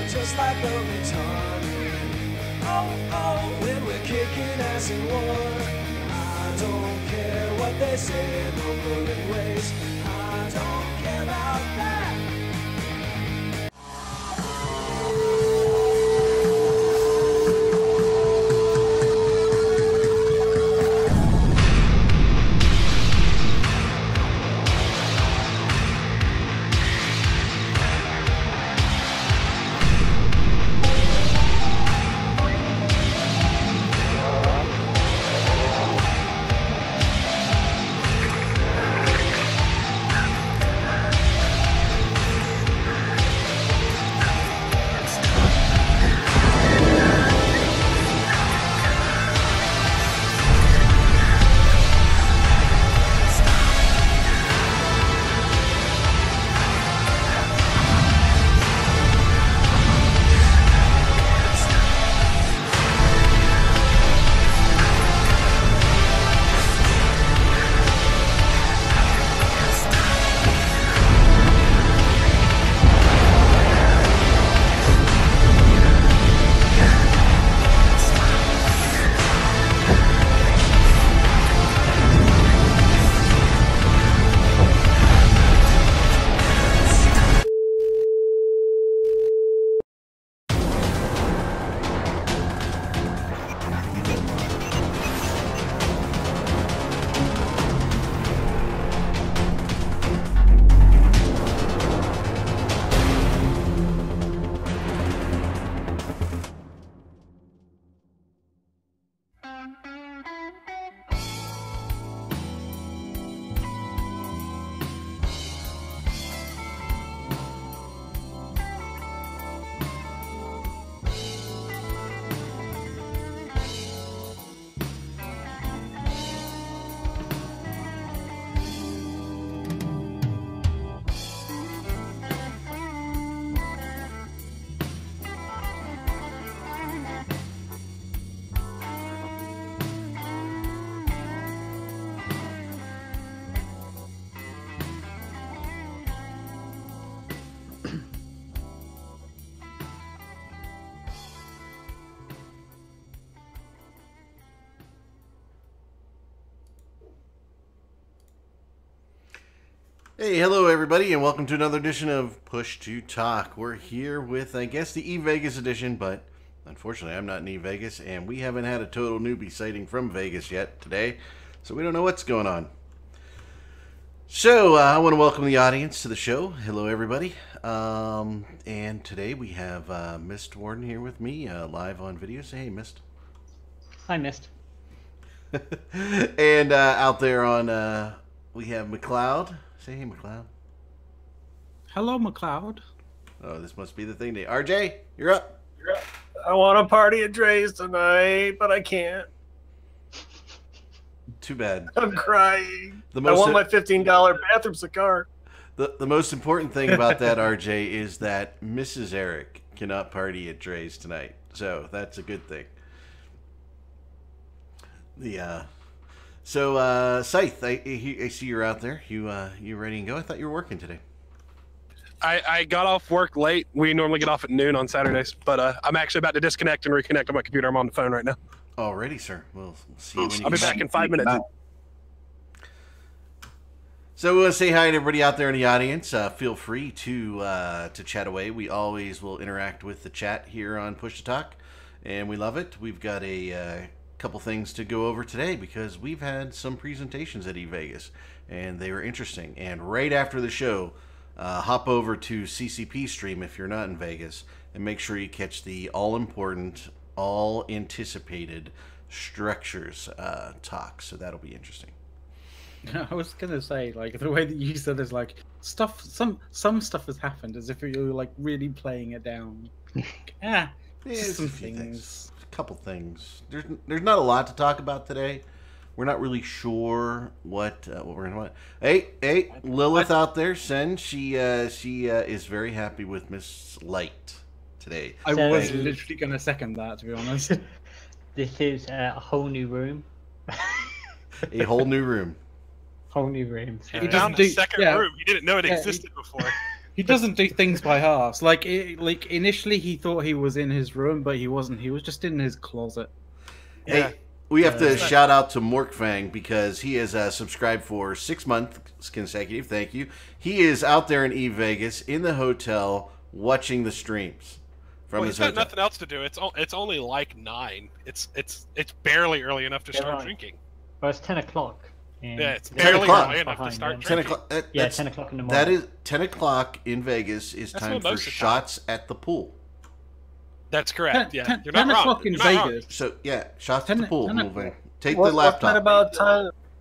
Just like a retarded. When we're kicking ass in war, I don't care what they say, no bullet waste. I don't care about that. Hey, hello everybody, and welcome to another edition of Push to Talk. We're here with, I guess, the E-Vegas edition, but Unfortunately, I'm not in Vegas, and we haven't had a total newbie sighting from Vegas yet today, so we don't know what's going on. So, I want to welcome the audience to the show. Hello, everybody. And today we have Mist Warden here with me, live on video. Say hey, Mist. Hi, Mist. And out there on, we have McLeod. Say hey, McLeod. Hello, McLeod. Oh, this must be the thing today. RJ, you're up. I want to party at Dre's tonight, but I can't. Too bad. I'm crying. I want my $15 bathroom cigar. The most important thing about that, RJ, is that Mrs. Eric cannot party at Dre's tonight. So that's a good thing. Scythe, I see you're out there. You ready to go? I thought you were working today. I got off work late. We normally get off at noon on Saturdays, but I'm actually about to disconnect and reconnect on my computer. I'm on the phone right now. Alrighty, sir. We'll see you when you I'll be back in 5 minutes. So we want to say hi to everybody out there in the audience. Feel free to chat away. We always will interact with the chat here on Push to Talk, and we love it. We've got a couple things to go over today because we've had some presentations at eVegas, and they were interesting. And right after the show, hop over to CCP stream if you're not in Vegas, and make sure you catch the all-important, all-anticipated structures talk. So that'll be interesting. I was gonna say, like, the way that you said is like stuff. Some stuff has happened as if you're like really playing it down. Yeah, some a few things. A couple things. There's not a lot to talk about today. We're not really sure what we're gonna want. Hey, Lilith out there, Sen. She is very happy with Miss Light today. I was literally gonna second that, to be honest. This is a whole new room. A whole new room. Whole new room. So. He found a second room. He didn't know it existed before. He doesn't do things by halves. Like initially, he thought he was in his room, but he wasn't. He was just in his closet. Yeah. Hey, we have to shout out to Morkfang because he has subscribed for 6 months consecutive. Thank you. He is out there in eVegas in the hotel watching the streams from his hotel. He's got nothing else to do. It's only like 9. It's barely early enough to start drinking. Well, it's 10 o'clock. Yeah, it's barely early enough to start drinking. 10 o'clock in the morning. That is 10 o'clock in Vegas is time for shots at the pool. That's correct. You're 10 not wrong. o'clock in Vegas. So yeah, shots at the pool. Take the Wasn't laptop.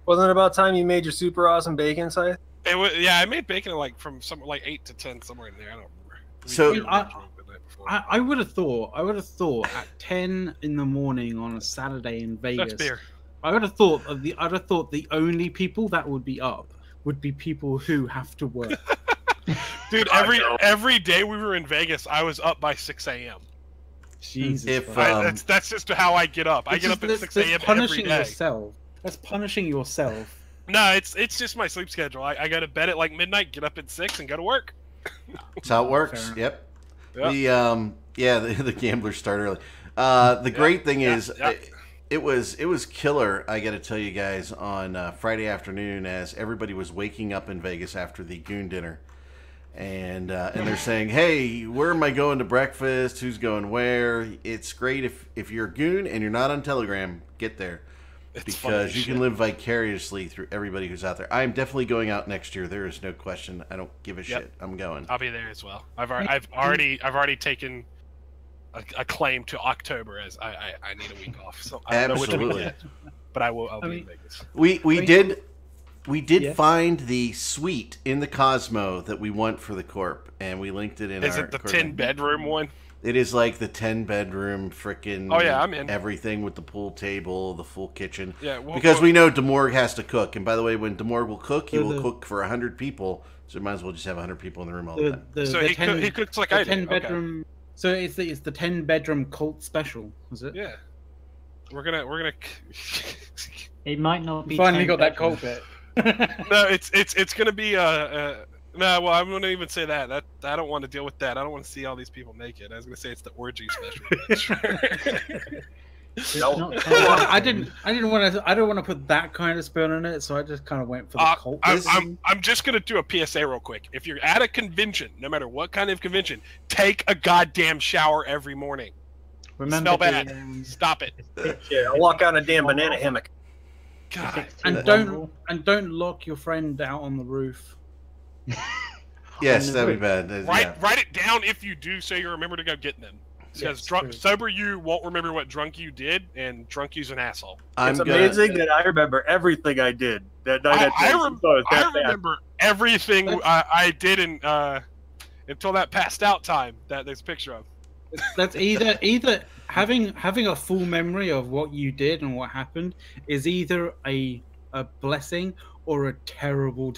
Wasn't it about time you made your super awesome bacon site? It was, yeah, I made bacon from 8 to 10 somewhere in there. I don't remember. So I would have thought at 10 in the morning on a Saturday in Vegas. That's beer. I would have thought the only people that would be up would be people who have to work. Dude, every day we were in Vegas, I was up by 6 a.m. Jesus, that's just how I get up. I get up at 6 a.m. every day. Yourself. That's punishing yourself. No, it's just my sleep schedule. I go to bed at like midnight, get up at 6, and go to work. That's how it works. Yep. The gamblers start early. The great thing is. It was killer, I got to tell you guys, on Friday afternoon as everybody was waking up in Vegas after the Goon dinner. And they're saying, hey, where am I going to breakfast? Who's going where? It's great if you're a Goon and you're not on Telegram, get there. Because you can live vicariously through everybody who's out there. I'm definitely going out next year. There is no question. I don't give a shit. I'm going. I'll be there as well. I've already taken a claim to October as I need a week off. So I don't know which week yet, but I'll be in Vegas. We did find the suite in the Cosmo that we want for the Corp, and we linked it in. Is it the 10-bedroom one? It is like the 10-bedroom frickin'. Oh yeah, I'm in. Everything with the pool table, the full kitchen. Yeah, because we know Demorg has to cook, and by the way, when Demorg will cook, he will cook for 100 people. So we might as well just have 100 people in the room all the time. So he cooks like I do. 10-bedroom. Okay. So it's the 10-bedroom cult special, is it? Yeah. We're gonna. It might not be. Finally got that cult bit. No, it's gonna be no. Well, I'm gonna even say that I don't want to deal with that. I don't want to see all these people naked. I was gonna say it's the orgy special. I don't want to put that kind of spin on it, so I just kind of went for the cult. I'm just gonna do a PSA real quick. If you're at a convention, no matter what kind of convention, take a goddamn shower every morning. Remember Smell the, bad. Stop it. Yeah, I'll walk out in a damn banana hammock. God. And don't lock your friend out on the roof. Yes, that'd be bad. Write it down if you do, so you remember to go get them. Because sober you won't remember what drunk you did, and drunk you's an asshole. It's amazing that I remember everything I did that night. I remember everything I did until that passed out time that there's a picture of. That's either having a full memory of what you did and what happened is either a blessing or a terrible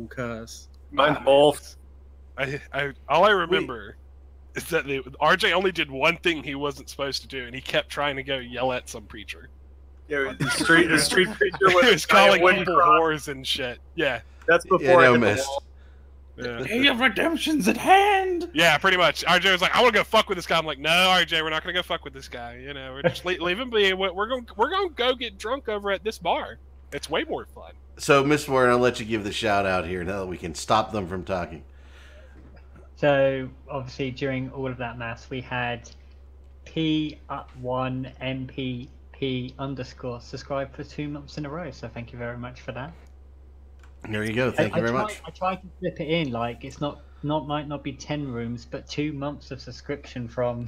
curse. Mine's both. All I remember is that RJ only did one thing he wasn't supposed to do, and he kept trying to go yell at some preacher. Yeah, the street preacher was calling people whores and shit. Yeah, that's before I missed. Yeah. Day of redemption's at hand. Yeah, pretty much. RJ was like, "I want to go fuck with this guy." I'm like, "No, RJ, we're not gonna go fuck with this guy. You know, we're just leave him be. We're gonna go get drunk over at this bar. It's way more fun." So, Miss Warren, I'll let you give the shout out here now that we can stop them from talking. So obviously during all of that mass we had P1MPP_ subscribe for 2 months in a row. So thank you very much for that. There you go. Thank you very much. I tried to flip it in like it's might not be 10 rooms, but 2 months of subscription from.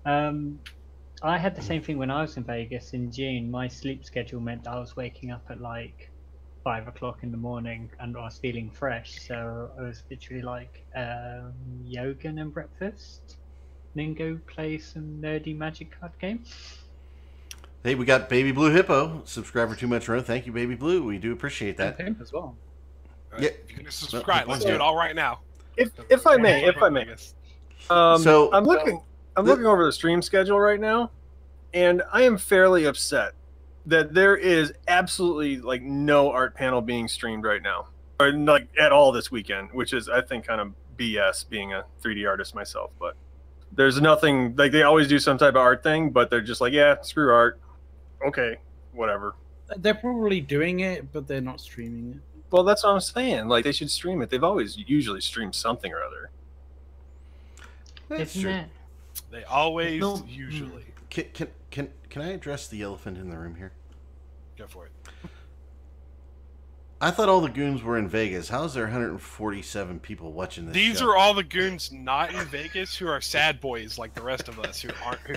I had the same thing when I was in Vegas in June. My sleep schedule meant I was waking up at like 5 o'clock in the morning and I was feeling fresh, so I was literally like yoga and breakfast, then go play some nerdy Magic card game. Hey, we got Baby Blue Hippo subscribe for 2 months in a row. Thank you, Baby Blue. We do appreciate that. And him as well. Yeah, if you're gonna subscribe, let's do it all right now. If I may. So I'm looking over the stream schedule right now, and I am fairly upset that there is absolutely like no art panel being streamed right now, or like at all this weekend, which is I think kind of BS being a 3D artist myself. But there's nothing like they always do some type of art thing, but they're just like, yeah, screw art. Okay, whatever. They're probably doing it, but they're not streaming it. Well, that's what I'm saying. Like they should stream it. They've always usually streamed something or other. That's Isn't true. it? They always usually Can I address the elephant in the room here? go for it. I thought all the goons were in Vegas. How is there 147 people watching this? These show? are all the goons not in Vegas who are sad boys like the rest of us who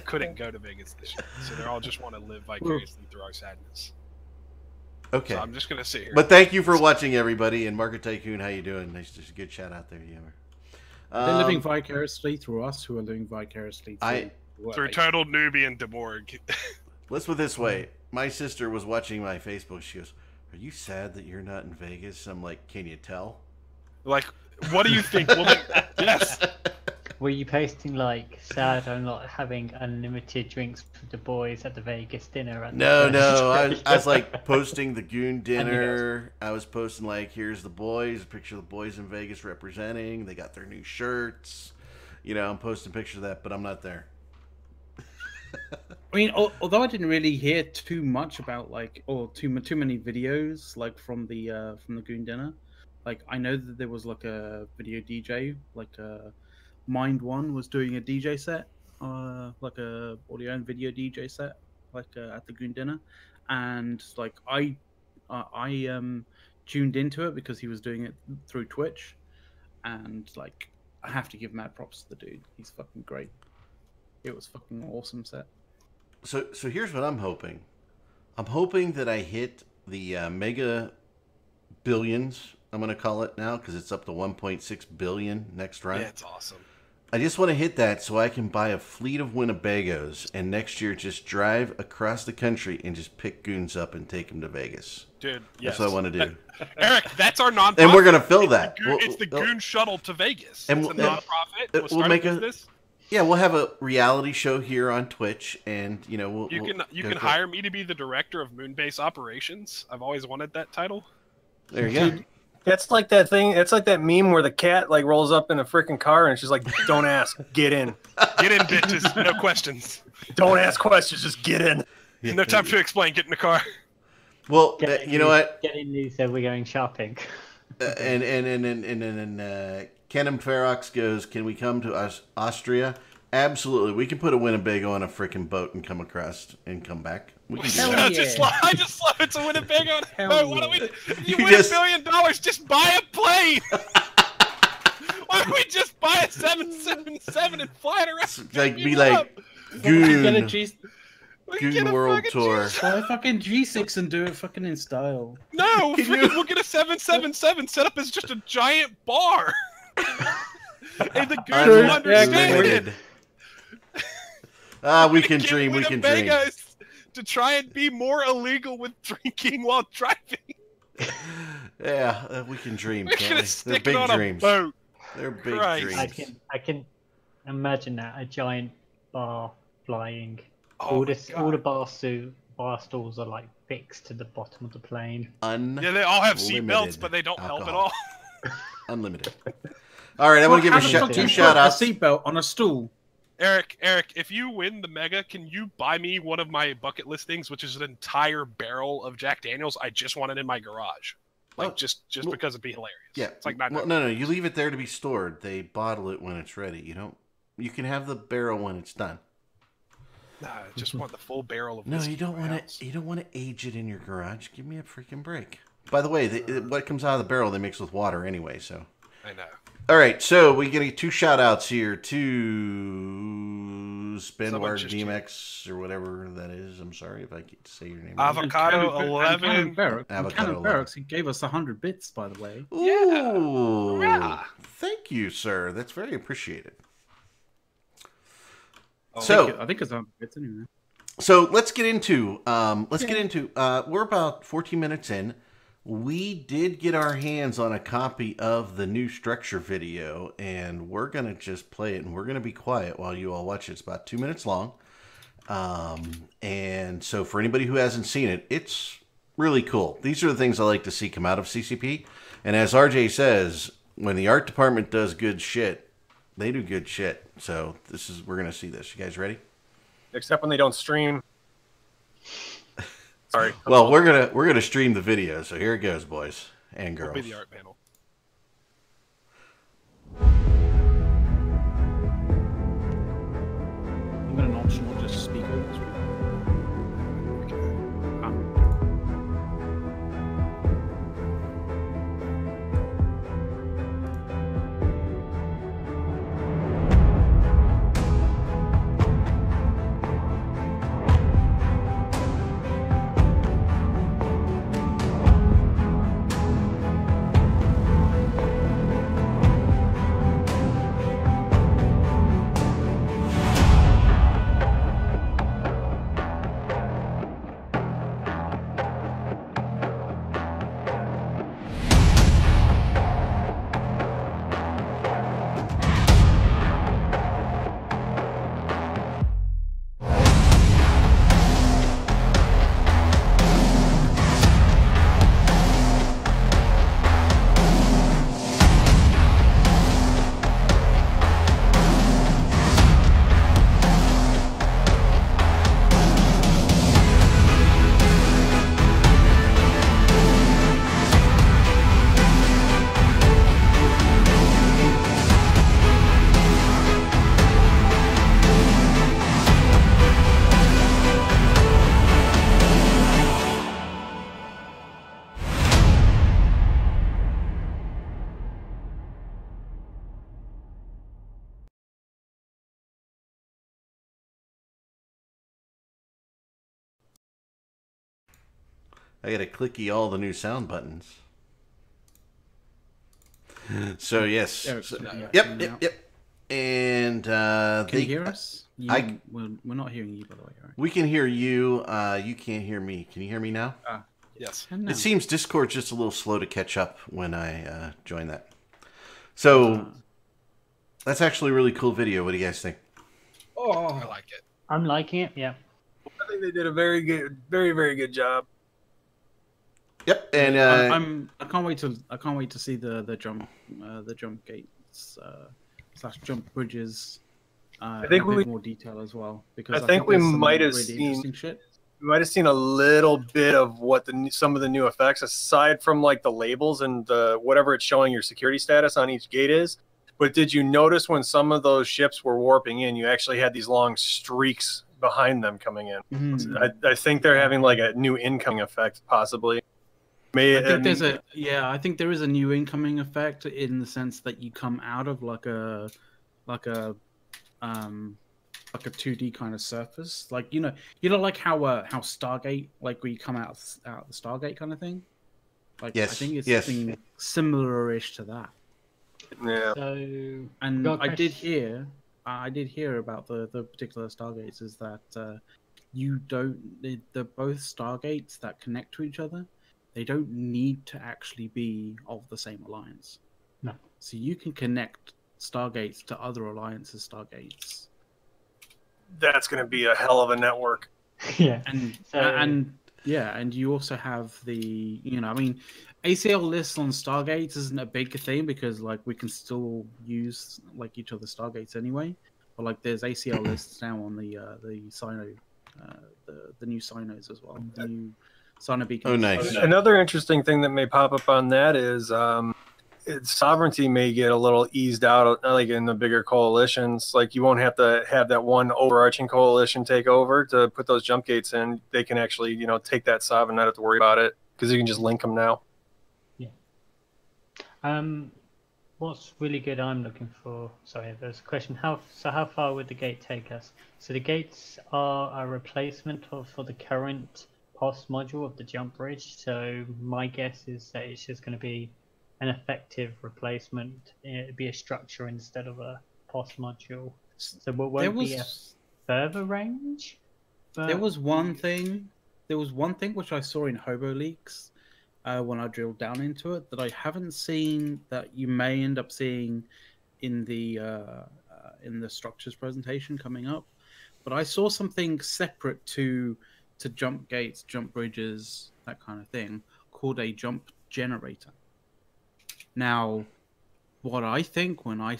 couldn't go to Vegas this year. So they all just want to live vicariously through our sadness. Okay. So I'm just gonna sit here. But thank you for watching, everybody. And Market Tycoon, how you doing? Nice, just a good shout out there, Yammer. They're living vicariously through us, who are living vicariously through total newbie and DeBorg. Let's put it this way. My sister was watching my Facebook. She goes, "Are you sad that you're not in Vegas?" I'm like, "Can you tell?" Like, what do you think? Well, then, yes. Were you posting like sad I'm not having unlimited drinks for the boys at the Vegas dinner? No. I was like posting the goon dinner. I was posting like, here's the boys, a picture of the boys in Vegas representing. They got their new shirts. You know, I'm posting pictures of that, but I'm not there. I mean, although I didn't really hear too much about like, or too many videos like from the goon dinner. Like I know that there was like a video DJ, like Mind One was doing a DJ set, like a audio and video DJ set, like at the goon dinner, and like I tuned into it because he was doing it through Twitch, and like I have to give mad props to the dude. He's fucking great. It was fucking awesome set. So here's what I'm hoping. I'm hoping that I hit the mega billions. I'm gonna call it now because it's up to 1.6 billion next run. Yeah, it's awesome. I just want to hit that so I can buy a fleet of Winnebagos and next year just drive across the country and just pick goons up and take them to Vegas. Dude, That's yes. what I want to do. Eric, that's our nonprofit. And we're gonna fill that. It's the Goon Shuttle to Vegas. And it's a nonprofit. we'll make a business. Yeah, we'll have a reality show here on Twitch, and you know you can hire me to be the director of Moonbase Operations. I've always wanted that title. There you go. It's like that thing. It's like that meme where the cat like rolls up in a freaking car and she's like, "Don't ask, get in. Get in, bitches. No questions. Don't ask questions, just get in. No time to explain. Get in the car." Well, you know what? Get in these, so we're going shopping. And Kenem Ferox goes, "Can we come to Austria?" Absolutely. We can put a Winnebago on a freaking boat and come across and come back. We can do Hell that. yeah. I just love it. It's a Winnebago on a Hell boat. Why don't yeah. you win $1 billion, just buy a plane. Why don't we just buy a 777 and fly it around? Like, be like, Goon, Goon World Tour. Buy a fucking G6 and do it fucking in style. No, we'll get a 777 set up as just a giant bar. And the Goons will understand it. We can dream, we can dream. To try and be more illegal with drinking while driving. Yeah, we can dream, We're can't gonna we? stick They're it big on dreams. a boat. They're big Christ. dreams. I can imagine that, a giant bar flying. Oh all the bar stools are like fixed to the bottom of the plane. Yeah, they all have seat belts, but they don't help at all. Unlimited. All right, I'm gonna give two shout outs. A seatbelt on a stool. Eric, if you win the Mega, can you buy me one of my bucket list things, which is an entire barrel of Jack Daniels? I just want it in my garage, like just because it'd be hilarious. Yeah, it's like not. No, you leave it there to be stored. They bottle it when it's ready. You can have the barrel when it's done. Nah, I just want the full barrel of. No, you don't want to. You don't want to age it in your garage. Give me a freaking break. By the way, what comes out of the barrel they mix with water anyway. So. I know. All right, so we get 2 shout-outs here to Spinward DMX or whatever that is. I'm sorry if I can't say your name. Avocado 11. Avocado Barracks, he gave us 100 bits, by the way. Ooh, yeah. Thank you, sir. That's very appreciated. So I think it's 100 bits anyway. So let's get into we're about 14 minutes in. We did get our hands on a copy of the new structure video, and we're going to just play it, and we're going to be quiet while you all watch it. It's about 2 minutes long. And so for anybody who hasn't seen it, it's really cool. These are the things I like to see come out of CCP. And as RJ says, when the art department does good shit, they do good shit. So we're going to see this. You guys ready? Except when they don't stream. Sorry. Well, we're gonna stream the video, so here it goes, boys and girls. We'll be the art panel. I'm gonna not just speak over the screen. I gotta clicky all the new sound buttons. So yes, yep. And can you hear us? We're not hearing you, by the way. Right? We can hear you. You can't hear me. Can you hear me now? Yes. It seems Discord's just a little slow to catch up when I join that. So that's actually a really cool video. What do you guys think? Oh, I like it. I'm liking it. Yeah. I think they did a very very good job. Yep, and I can't wait to see the jump gates / jump bridges. I think in a bit more detail as well, because I think we might have really seen shit. We might have seen a little bit of what some of the new effects, aside from like the labels and the whatever it's showing your security status on each gate is. But did you notice when some of those ships were warping in, you actually had these long streaks behind them coming in? Mm-hmm. I think they're having like a new incoming effect, possibly. I think there is a new incoming effect in the sense that you come out of like a 2D kind of surface, like you know like how Stargate, like where you come out the Stargate kind of thing. Like yes, I think it's yes. something similar-ish to that. Yeah. So, and I did hear about the particular Stargates is that they're both Stargates that connect to each other. They don't need to actually be of the same alliance. No. So you can connect Stargates to other alliances Stargates. That's going to be a hell of a network. Yeah. And you also have the, I mean, ACL lists on Stargates isn't a big thing because like we can still use like each other's Stargates anyway. But like there's ACL lists now on the Sino, the new Sinos as well. The new Sino beacons. Oh, nice. Another interesting thing that may pop up on that is sovereignty may get a little eased out, like in the bigger coalitions. Like you won't have to have that one overarching coalition take over to put those jump gates in. They can actually, take that sov and not have to worry about it because you can just link them now. Yeah. What's really good I'm looking for, sorry, there's a question, how far would the gate take us? So the gates are a replacement for the current POS module of the jump bridge, so my guess is that it's just going to be an effective replacement. It'd be a structure instead of a POS module. So it won't be a further range? There was one thing which I saw in Hobo Leaks when I drilled down into it that I haven't seen that you may end up seeing in the structures presentation coming up. But I saw something separate to jump gates, jump bridges, that kind of thing, called a jump generator. Now, what I think when I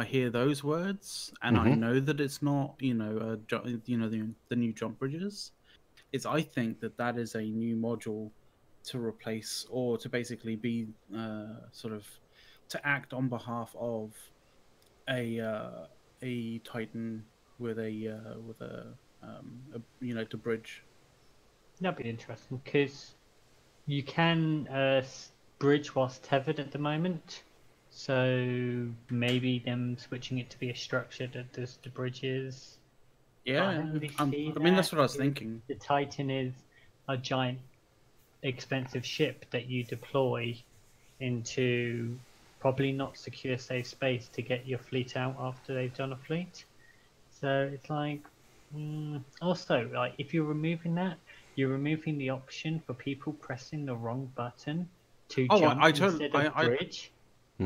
hear those words, and I know that it's not the new jump bridges, is I think that is a new module to replace or to basically be sort of to act on behalf of a Titan with a to bridge. That'd be interesting because you can bridge whilst tethered at the moment, so maybe them switching it to be a structure that does the bridges. Yeah, I mean that's what I was thinking. The Titan is a giant, expensive ship that you deploy into probably not secure safe space to get your fleet out after they've done a fleet. So it's like, also like if you're removing that, you're removing the option for people pressing the wrong button to jump instead of bridge.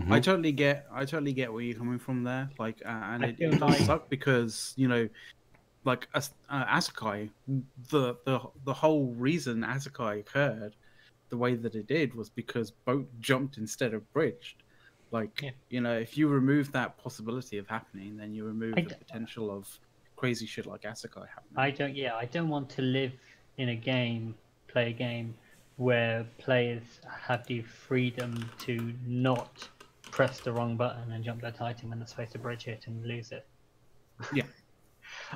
I totally get where you're coming from there. Like, and it does suck because like Asakai, the whole reason Asakai occurred the way that it did was because boat jumped instead of bridged. Like, if you remove that possibility of happening, then you remove the potential of crazy shit like Asakai happening. I don't want to live in play a game where players have the freedom to not press the wrong button and jump their Titan when they're supposed to bridge it and lose it. Yeah.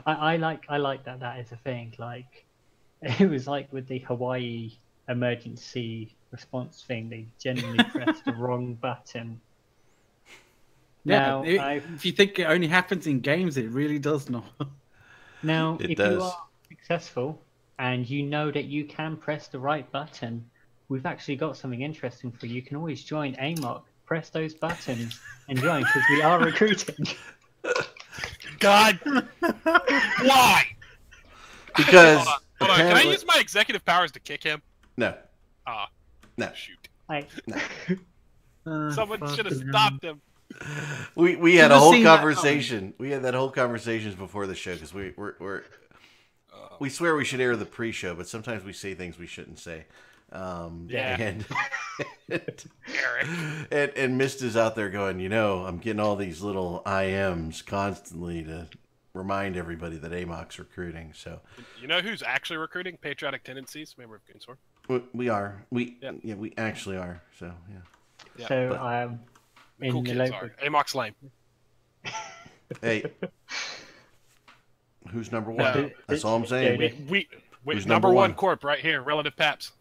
I like that is a thing. Like it was like with the Hawaii emergency response thing, they genuinely pressed the wrong button. Yeah, if you think it only happens in games, it really does not. Now, if you are successful and you know that you can press the right button, we've actually got something interesting for you. You can always join AMOC, press those buttons and join because we are recruiting. God, why? Because hold on. Can I use my executive powers to kick him? No. No. Shoot. No. Someone should have stopped him. We had a whole conversation. We had that whole conversation before the show because we swear we should air the pre-show, but sometimes we say things we shouldn't say. And Eric and Mist is out there going, I'm getting all these little IMs constantly to remind everybody that AMOC's recruiting. So you know who's actually recruiting? Patriotic Tendencies, member of Goonsword. We are. We actually are. So yeah. So The cool kids are. Amok's lame. Hey, who's number one? That's all I'm saying. We number one corp right here, Relative Paps.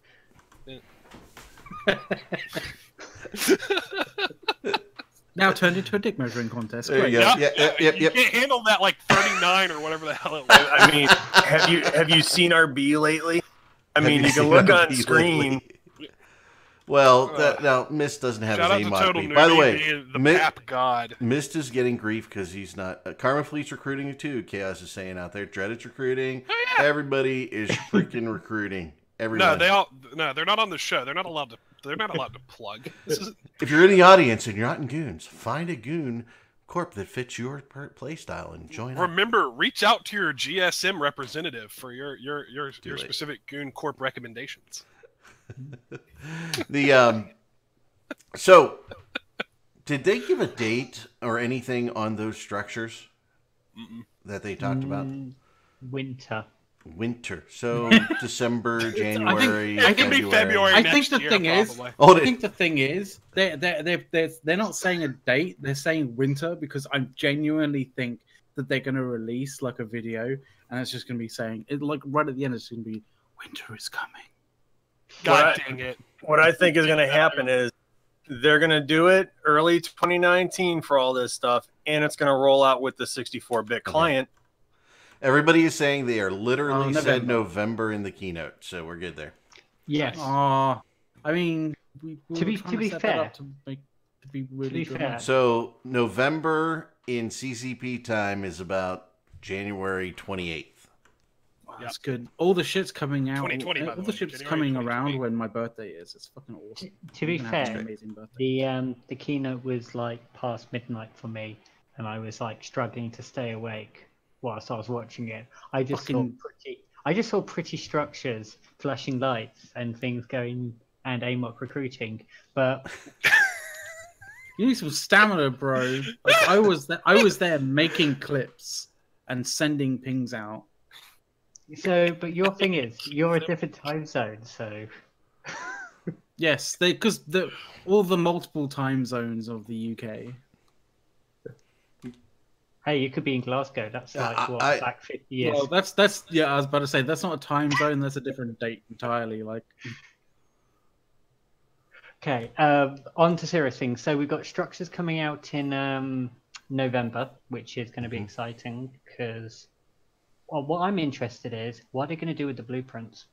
Now turned into a dick measuring contest. There Great. you go. You can't handle that like 39 or whatever the hell it was. I mean, have you seen our B lately? I mean, you can look on screen. Well, now Mist doesn't have Shout his out to aim Total on me. By the way, the Pap God. Mist is getting grief because he's not. Karma Fleet's recruiting too. Chaos is saying out there. Dreaded's recruiting. Oh, yeah. Everybody is freaking recruiting. Everyone. They're not on the show. They're not allowed to plug. If you're in the audience and you're not in goons, find a goon corp that fits your play style and join up. Remember, reach out to your GSM representative for your specific goon corp recommendations. So did they give a date or anything on those structures that they talked about? Winter. So December, January. It can be February. I think the thing is, they're not saying a date. They're saying winter because I genuinely think that they're going to release like a video and it's just going to be saying it like right at the end. It's going to be winter is coming. God dang it! What I think is going to happen is they're going to do it early 2019 for all this stuff, and it's going to roll out with the 64-bit client. Everybody is saying they are literally said November in the keynote, so we're good there. Yes. I mean, to be fair, so November in CCP time is about January 28th. Wow, that's good. All the shit's coming out. 2020, all the shit's coming around when my birthday is. It's fucking awesome. To be fair, the keynote was like past midnight for me, and I was like struggling to stay awake whilst I was watching it. I just saw pretty structures, flashing lights, and things going, and Amok recruiting. But you need some stamina, bro. Like, I was there making clips and sending pings out. So, but your thing is, you're a different time zone, so. Yes, because all the multiple time zones of the UK. Hey, you could be in Glasgow. That's like back 50 years. Well, that's yeah. I was about to say that's not a time zone. That's a different date entirely. Like. Okay, on to serious things. So we've got structures coming out in November, which is going to be exciting because. Well, what I'm interested is what are they going to do with the blueprints?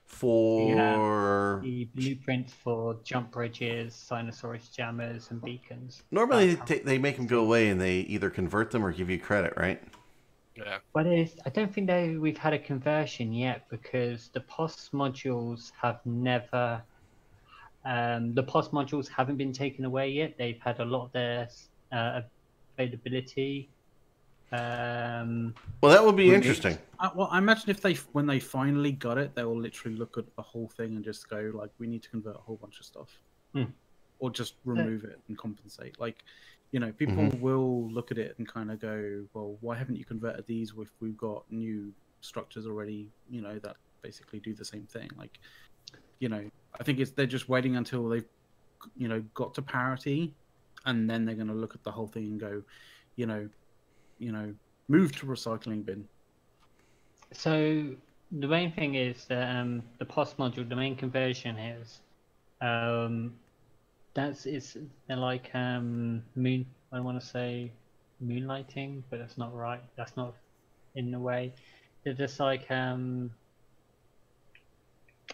For the blueprints for jump bridges, Sinosaurus jammers, and beacons. Normally, they make them go away and they either convert them or give you credit, right? Yeah. But I don't think we've had a conversion yet because the POS modules have never. The POS modules haven't been taken away yet. They've had a lot of their availability. Well, that would be interesting. Well, I imagine when they finally got it, they will literally look at the whole thing and just go like, "We need to convert a whole bunch of stuff," or just remove it and compensate. Like, people will look at it and kind of go, "Well, why haven't you converted these if we've got new structures already? That basically do the same thing." Like, I think they're just waiting until they've, got to parity, and then they're going to look at the whole thing and go, move to recycling bin. So the main thing is that the POS module, the main conversion is they're like moon. I want to say moonlighting, but that's not right. That's not in the way. They're just like I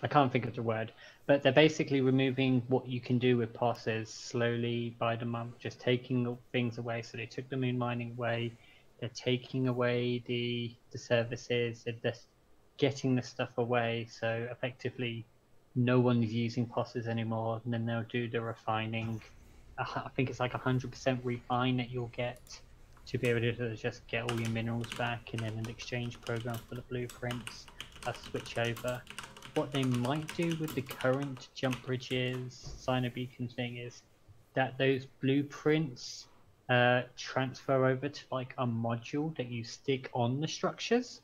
can't think of the word, but they're basically removing what you can do with POSes slowly by the month, just taking things away. So they took the moon mining away. They're taking away the services. They're just getting the stuff away. So effectively, no one's using POSes anymore. And then they'll do the refining. I think it's like 100% refine that you'll get to be able to just get all your minerals back, and then an exchange program for the blueprints. A switch over. What they might do with the current jump bridges, Sino Beacon thing is that those blueprints transfer over to like a module that you stick on the structures.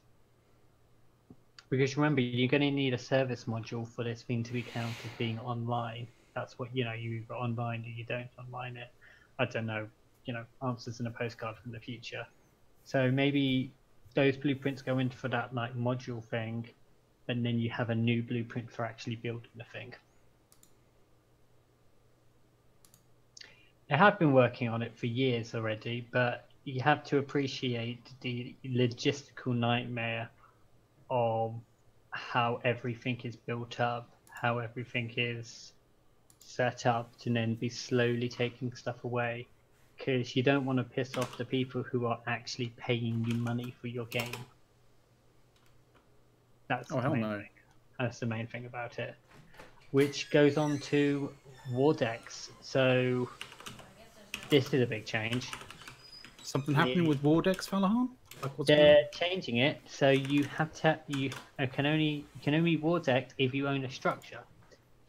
Because remember, you're going to need a service module for this thing to be counted being online. That's what, you either online or you don't online it. I don't know, answers in a postcard from the future. So maybe those blueprints go in for that like module thing, and then you have a new blueprint for actually building the thing. They have been working on it for years already, but you have to appreciate the logistical nightmare of how everything is built up, how everything is set up to then be slowly taking stuff away, because you don't want to piss off the people who are actually paying you money for your game. That's the main thing. That's the main thing about it. Which goes on to war decks. So this is a big change. Something happening with war decks, Falahan? They're changing it, so you can only war deck if you own a structure,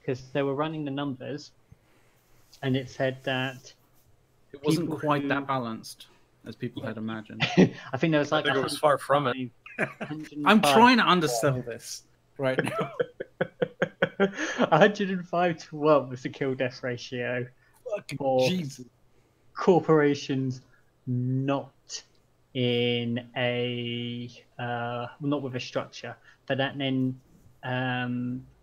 because they were running the numbers, and it said that it wasn't quite that balanced as people had imagined. I think there was like I think it was far from it. I'm trying to undersell this right now. 105 to 1 was the kill death ratio for Jesus. corporations not in a not with a structure, but that then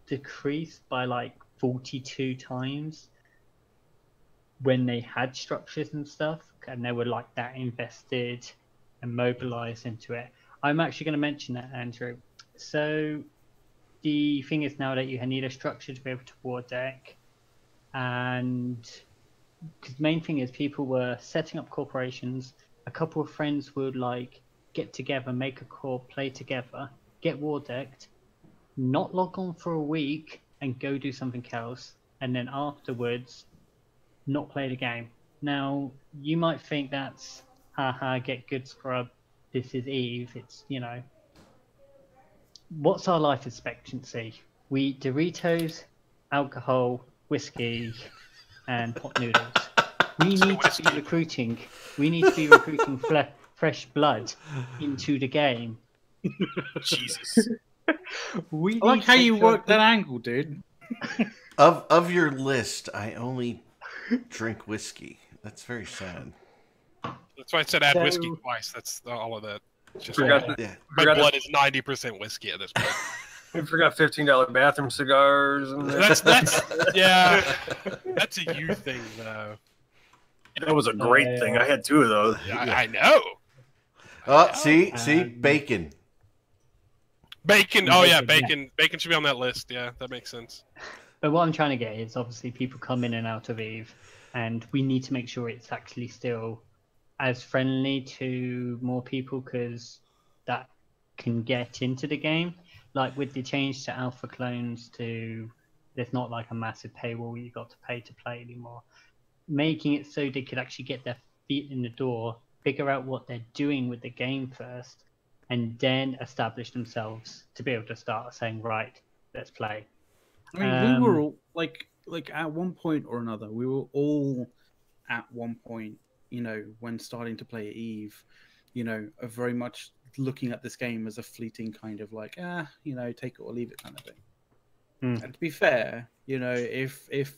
decreased by like 42 times when they had structures and stuff, and they were like that invested and mobilized into it. I'm actually going to mention that, Andrew. So the thing is now that you need a structure to be able to war deck, and because the main thing is people were setting up corporations. A couple of friends would like get together, make a corp, play together, get war decked, not log on for a week and go do something else, and then afterwards not play the game. Now you might think that's haha, get good scrub, this is Eve. It's what's our life expectancy? We eat Doritos, alcohol, whiskey, and pot noodles. We need to be recruiting. We need to be recruiting fresh blood into the game. Jesus. I like how you work that angle, dude. Of your list, I only drink whiskey. That's very sad. That's why I said add whiskey twice. That's all of that. Just my blood is 90% whiskey at this point. We forgot $15 bathroom cigars. And that's yeah. That's a you thing, though. That was a great thing. I had 2 of those. Yeah, I know. Oh, see, bacon. Bacon. Oh yeah, bacon. Bacon should be on that list. Yeah, that makes sense. But what I'm trying to get is obviously people come in and out of Eve, and we need to make sure it's actually still as friendly to more people, because that can get into the game. Like with the change to alpha clones, there's not like a massive paywall you got to pay to play anymore. Making it so they could actually get their feet in the door, figure out what they're doing with the game first, and then establish themselves to be able to start saying, right, let's play. I mean, we were all like at one point or another, we were all at one point, when starting to play Eve, very much looking at this game as a fleeting kind of like, take it or leave it kind of thing. And to be fair, if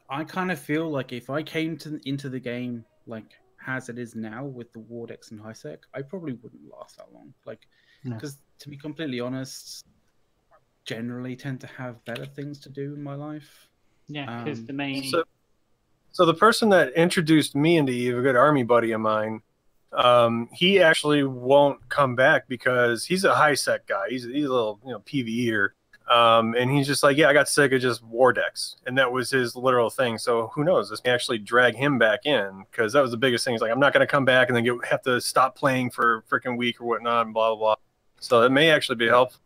I kind of feel like if I came into the game like as it is now with the war decks and high sec, I probably wouldn't last that long. Because to be completely honest, generally tend to have better things to do in my life. Yeah, because the main. So the person that introduced me into Eve, a good army buddy of mine, he actually won't come back because he's a high sec guy. He's a little PvE'er. And he's just like, I got sick of just war decks, and that was his literal thing. So who knows? This may actually drag him back in, because that was the biggest thing. He's like, I'm not going to come back and then have to stop playing for a freaking week or whatnot, and blah blah blah. So it may actually be helpful.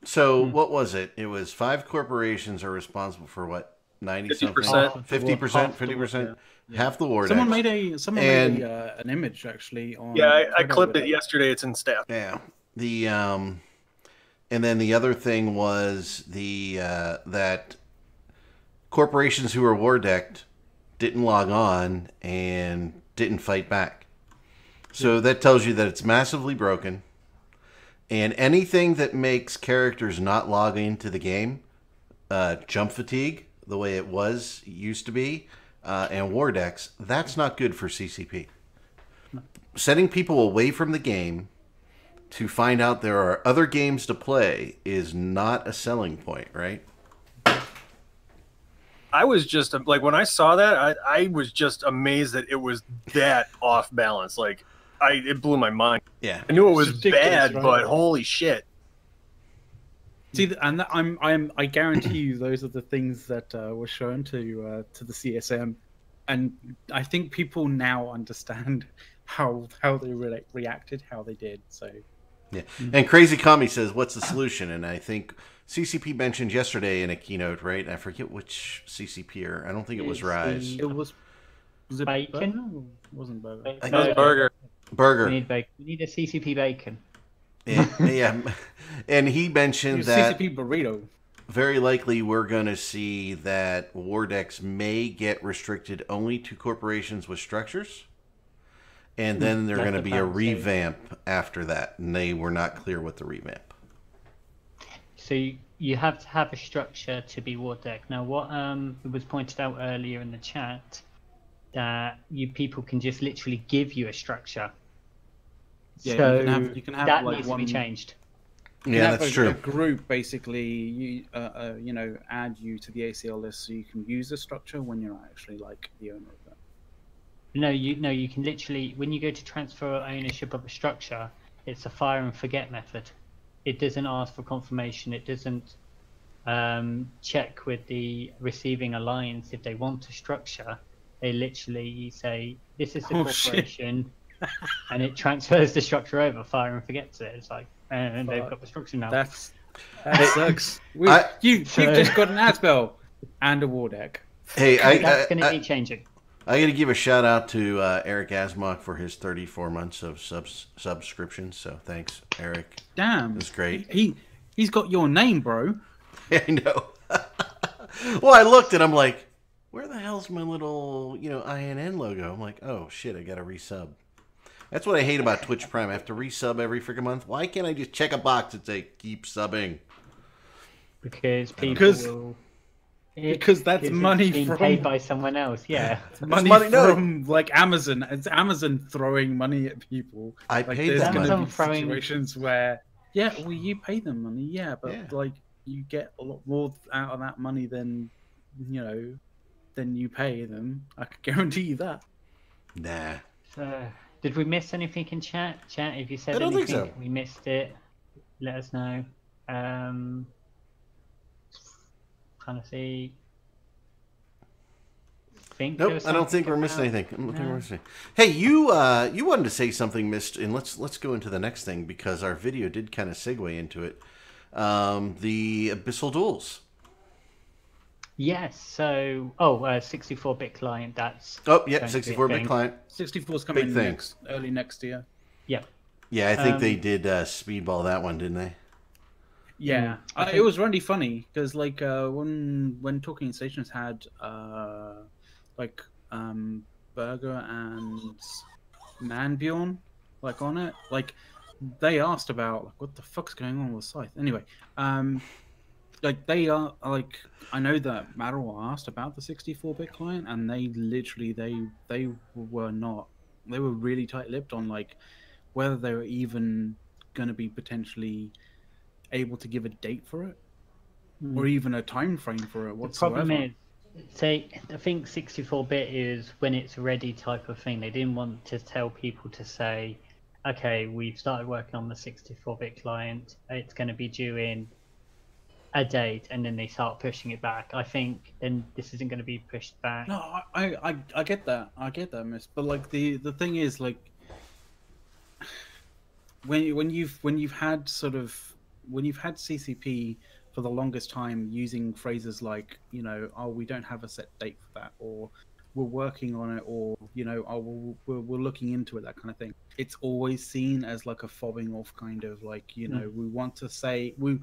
So what was it? It was 5 corporations are responsible for what? 90-something? 50%, 50%, half the war decks. Someone made an image actually on. Yeah, I clipped it yesterday. It's in staff. Yeah, and then the other thing was that corporations who were war decked didn't log on and didn't fight back. So that tells you that it's massively broken. And anything that makes characters not log into the game, jump fatigue, the way it used to be, and war decks, that's not good for CCP. Setting people away from the game to find out there are other games to play is not a selling point, right? I was just like, when I saw that, I was just amazed that it was that off balance. Like, it blew my mind. Yeah, I knew it was ridiculous, bad, right? but holy shit! See, and I guarantee you, those are the things that were shown to the CSM, and I think people now understand how they reacted, how they did. So, yeah. And Crazy Kami says, "What's the solution?" And I think CCP mentioned yesterday in a keynote, right? I forget which CCPer. I don't think it was Rise. it was it Bacon? Burger? It wasn't Burger. That was Burger. Burger. We need bacon. We need a CCP bacon. Yeah. And he mentioned that CCP burrito. very likely we're going to see that war decks may get restricted only to corporations with structures. And then there's going to be a revamp after that. And they were not clear with the revamp. So you have to have a structure to be war deck. Now, what was pointed out earlier in the chat, that people can just literally give you a structure. Yeah, so you can have that like needs one. to be changed. Yeah, that's true. A group basically, you add you to the ACL list so you can use the structure when you're actually like the owner of that. No, you can literally, when you go to transfer ownership of a structure, it's a fire and forget method. It doesn't ask for confirmation. It doesn't check with the receiving alliance if they want a structure. They literally say, this is the corporation, and it transfers the structure over, fire and forgets it. It's like, and they've got the structure now. That sucks. You've just got an Asbel and a war deck. Hey, that's going to be changing. I got to give a shout out to Eric Asmock for his 34 months of subscriptions. So thanks, Eric. Damn, that's great. He's got your name, bro. I know. Well, I looked and I'm like, where the hell's my little, INN logo? I'm like, oh shit, I got to resub. That's what I hate about Twitch Prime. I have to resub every freaking month. Why can't I just check a box and say keep subbing? Because people will. Because that's money being from paid by someone else. Yeah, it's money from like Amazon. It's Amazon throwing money at people. I like, paid them money. Situations where you pay them money, but like you get a lot more out of that money than than you pay them. I can guarantee you that. Nah. So, did we miss anything in chat? Chat, if you said I don't anything, think so. we missed it. Let us know. Trying to see. Nope, I don't think we're missing anything. Hey, you wanted to say something, Mist, and let's go into the next thing because our video did kind of segue into it. The Abyssal Duels. Yes. So, 64-bit client. That's 64-bit client. 64 is coming early next year. Yeah. Yeah, I think they did speedball that one, didn't they? Yeah, it was really funny because like when Talking Stations had Burger and Manbjorn like on it, like they asked about like what the fuck's going on with Scythe. Anyway, like they are like I know that Marrow asked about the 64-bit client, and they literally they were really tight-lipped on like whether they were even going to be potentially able to give a date for it or even a time frame for it whatsoever. The problem is, I think 64-bit is when it's ready type of thing. They didn't want to tell people to say, okay, we've started working on the 64-bit client, it's going to be due in a date, and then they start pushing it back. I think then this isn't going to be pushed back. No, I get that. I get that, miss. But like the thing is, like when you've had CCP for the longest time using phrases like, we don't have a set date for that, or we're working on it, or we're looking into it, that kind of thing. It's always seen as like a fobbing off kind of like, we want to say we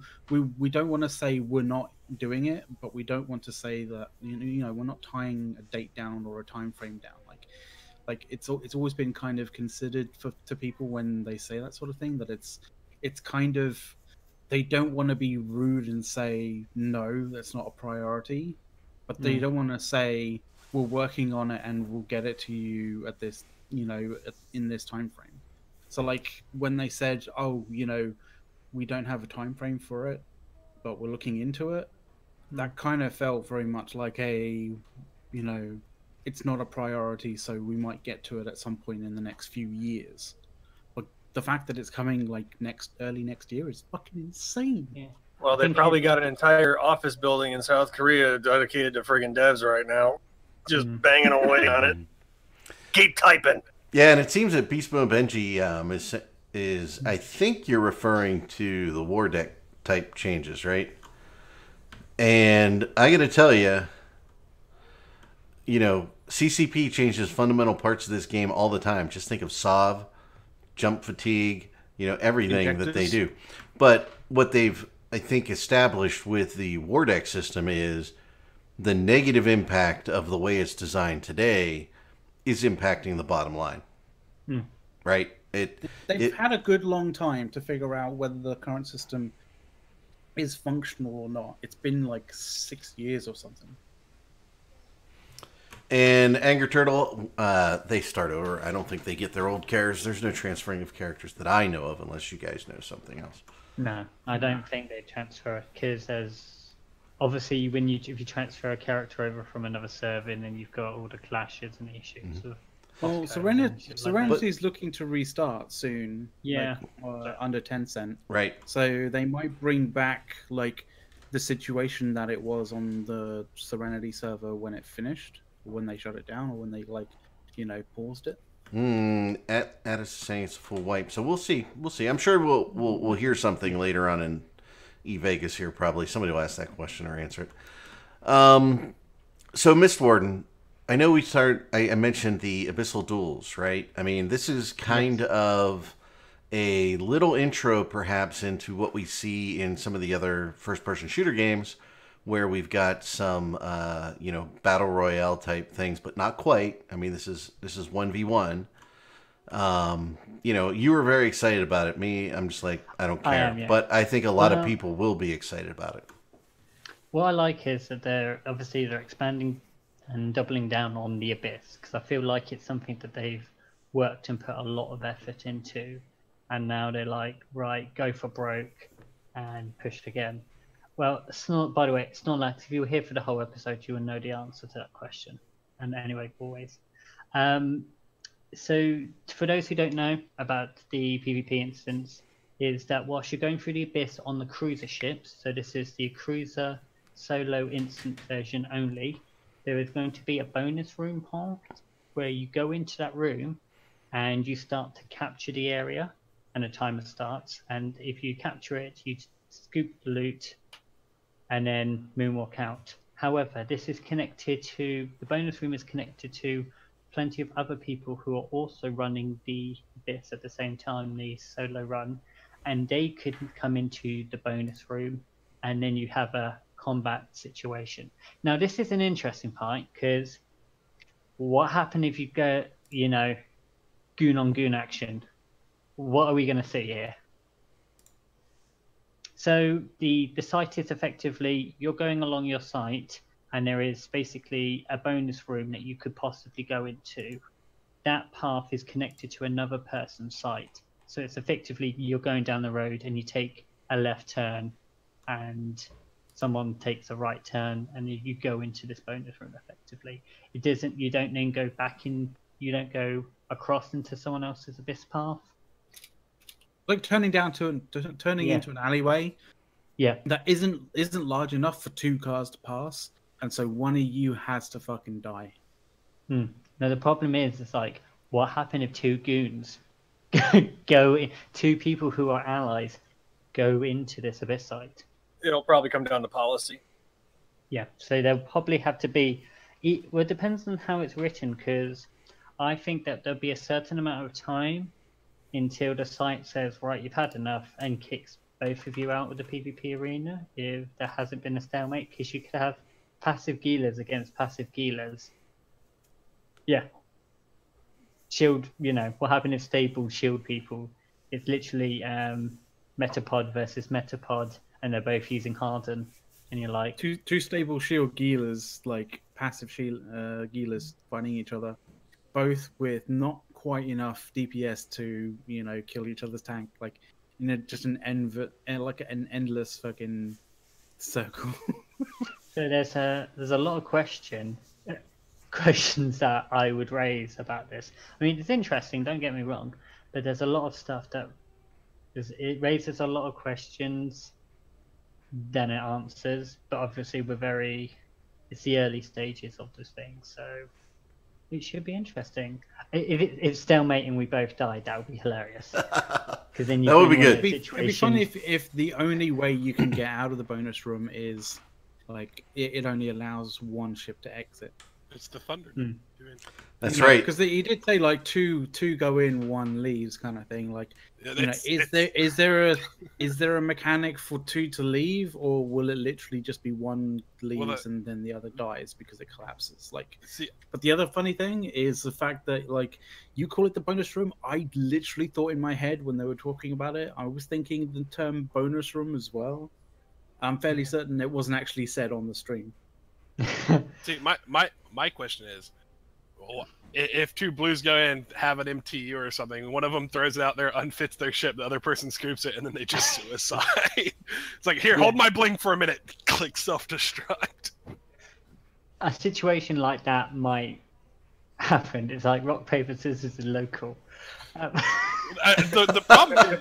don't want to say we're not doing it, but we don't want to say that we're not tying a date down or a time frame down. Like it's always been kind of considered to people when they say that sort of thing, that it's kind of, they don't want to be rude and say no, that's not a priority, but they don't want to say we're working on it and we'll get it to you at this, in this time frame. So like when they said, oh, we don't have a time frame for it, but we're looking into it, that kind of felt very much like it's not a priority, so we might get to it at some point in the next few years. But the fact that it's coming like early next year is fucking insane. Yeah. Well, they probably got an entire office building in South Korea dedicated to friggin' devs right now, just banging away on it. Keep typing. Yeah, and it seems that Beast Mode Benji is I think you're referring to the War Deck type changes, right? And I got to tell you, CCP changes fundamental parts of this game all the time. Just think of SOV, jump fatigue, everything that they do. But what they've, I think, established with the War Deck system is the negative impact of the way it's designed today is impacting the bottom line. Right? They've had a good long time to figure out whether the current system is functional or not. It's been like 6 years or something. And Anger Turtle, they start over. I don't think they get their old characters. There's no transferring of characters that I know of, unless you guys know something else. No, I don't think they transfer, because there's obviously if you transfer a character over from another server, then you've got all the clashes and issues. Well, Serenity's looking to restart soon. Yeah, under Tencent. Right. So they might bring back like the situation that it was on the Serenity server when it finished, or when they shut it down, or when they paused it. Addis is saying it's a full wipe, so we'll see. I'm sure we'll hear something later on in eVegas here. Probably somebody will ask that question or answer it. So Mistwarden, I know I mentioned the Abyssal Duels, right? I mean, this is kind of a little intro, perhaps, into what we see in some of the other first-person shooter games, where we've got some, battle royale type things, but not quite. I mean, this is 1v1. You were very excited about it. Me, I'm just like, I don't care. I am, yeah. But I think a lot of people will be excited about it. What I like is that they're expanding and doubling down on the Abyss, because I feel like it's something that they've worked and put a lot of effort into, and now they're like, right, go for broke and pushed again. Well, it's not, by the way, it's not like if you were here for the whole episode, you would know the answer to that question. And anyway, always. So for those who don't know about the PvP instance, is that whilst you're going through the Abyss on the cruiser ships, so this is the cruiser solo instant version only, there is going to be a bonus room part where you go into that room and you start to capture the area, and a timer starts. And if you capture it, you scoop the loot and then moonwalk out. However, this is connected to, the bonus room is connected to plenty of other people who are also running the Abyss at the same time, the solo run, and they could come into the bonus room, and then you have a combat situation. Now, this is an interesting part, because what happened if you go, goon on goon action? What are we going to see here? So the site is effectively, you're going along your site, and there is basically a bonus room that you could possibly go into. That path is connected to another person's site. So it's effectively, you're going down the road and you take a left turn, and someone takes a right turn, and you go into this bonus room effectively. You don't then go back in, you don't go across into someone else's Abyss path. Like turning into an alleyway. Yeah. That isn't large enough for two cars to pass, and so one of you has to fucking die. Now the problem is, it's like, what happened if two goons two people who are allies go into this Abyss site? It'll probably come down to policy. Yeah, so there'll probably have to be, well, it depends on how it's written, because I think that there'll be a certain amount of time until the site says, right, you've had enough, and kicks both of you out of the PvP arena if there hasn't been a stalemate, because you could have passive Gilas against passive Gilas. Yeah. Shield, what happened if stable shield people? It's literally Metapod versus Metapod, and they're both using Harden. and you're like, two stable shield Gilas, like passive shield Gilas fighting each other, both with not quite enough DPS to kill each other's tank, like just an endless fucking circle. So there's a lot of questions that I would raise about this. I mean, it's interesting, don't get me wrong, but there's a lot of stuff that it raises a lot of questions than it answers. But obviously, it's the early stages of this thing, so it should be interesting. If it's stalemating, we both died, that would be hilarious. Because then that would be good. It'd be fun if the only way you can get out of the bonus room is like it only allows one ship to exit. It's the Thunder. That's right. Because he did say like two go in, one leaves kind of thing. Like, is there a mechanic for two to leave, or will it literally just be one leaves and then the other dies because it collapses? Like, but the other funny thing is the fact that like you call it the bonus room. I literally thought in my head when they were talking about it, I was thinking the term bonus room as well. I'm fairly certain it wasn't actually said on the stream. See, my question is, if two blues go in, have an MTU or something, one of them throws it out there, unfits their ship, the other person scoops it, and then they just suicide. It's like, here, hold my bling for a minute. Click self-destruct. A situation like that might happen. It's like rock, paper, scissors in local. The problem is,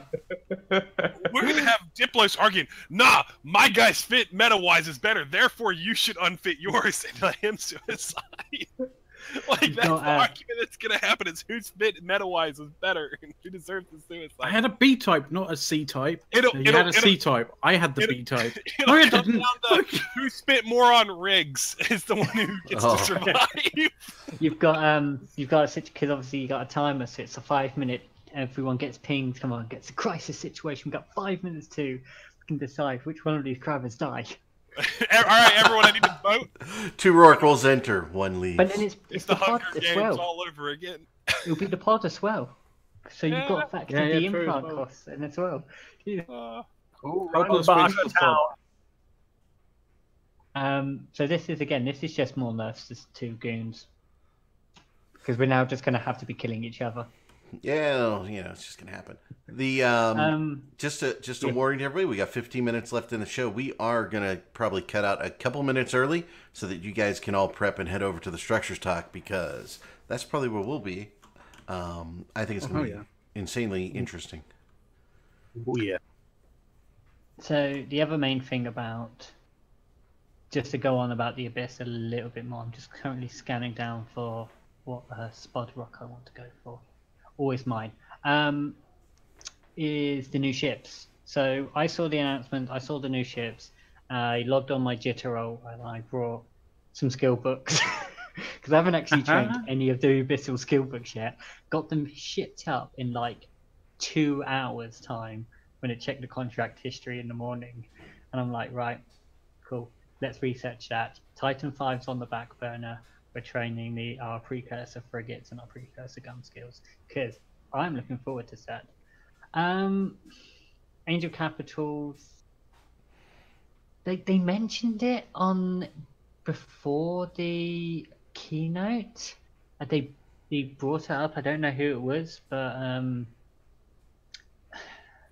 we're going to have Diplos arguing, nah, my guy's fit meta-wise is better, therefore you should unfit yours and let him suicide. Like, that's the argument that's going to happen, is whose fit meta-wise is better and who deserves the suicide. I had a B-type, not a C-type. You had a C-type. I had the B-type. It'll come down to who spit more on rigs is the one who gets to survive. You've got a situation, because obviously you got a timer, so it's a 5-minute. Everyone gets pinged. Come on, gets a crisis situation. We've got 5 minutes to decide which one of these crabbers die. All right, everyone, I need to vote. 2 Rourke rolls enter, 1 leaves. But then it's the pod Hunger as Games well. all over again. It'll be the pod as well. So you've got to factor the implant well. costs in as well. So this is just more nerfs to 2 goons. Because we're now just going to have to be killing each other. Yeah, it's just gonna happen. The just a warning to everybody, we got 15 minutes left in the show. We are gonna probably cut out a couple minutes early so that you guys can all prep and head over to the Structures Talk, because that's probably where we'll be. I think it's gonna be insanely interesting. Oh yeah. So the other main thing about, just to go on about the Abyss a little bit more, I'm just currently scanning down for what Spud Rock I want to go for. Always mine, is the new ships. So I saw the announcement, I saw the new ships, I logged on my Jitter roll, and I brought some skill books, because I haven't actually trained any of the Abyssal skill books yet. Got them shipped up in like 2 hours time when it checked the contract history in the morning. And I'm like, right, cool, let's research that. Titan 5's on the back burner. We're training our precursor frigates and our precursor gun skills, because I'm looking forward to that. Angel Capitals, they mentioned it before the keynote. They brought it up. I don't know who it was, but